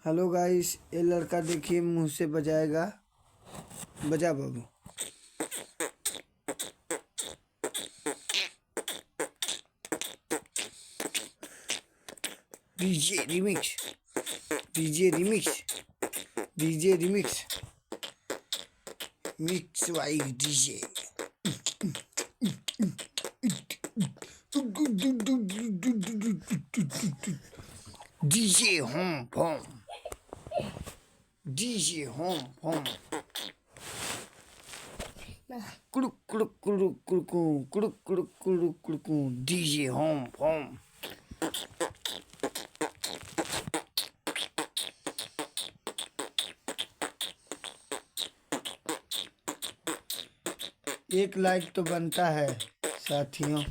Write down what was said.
Hello guys, ये लड़का देखिए मुंह से बजाएगा। बजा बाबू। DJ remix, DJ remix, DJ remix, mix वाई डीजे। डीजे होम होम, डीजे होम होम। कुड़ुक कुड़ुक कुड़ुक कुड़ुकू, कुड़ुक कुड़ुक कुड़ुक कुड़ुकू, डीजे होम होम। एक लाइक तो बनता है साथियों।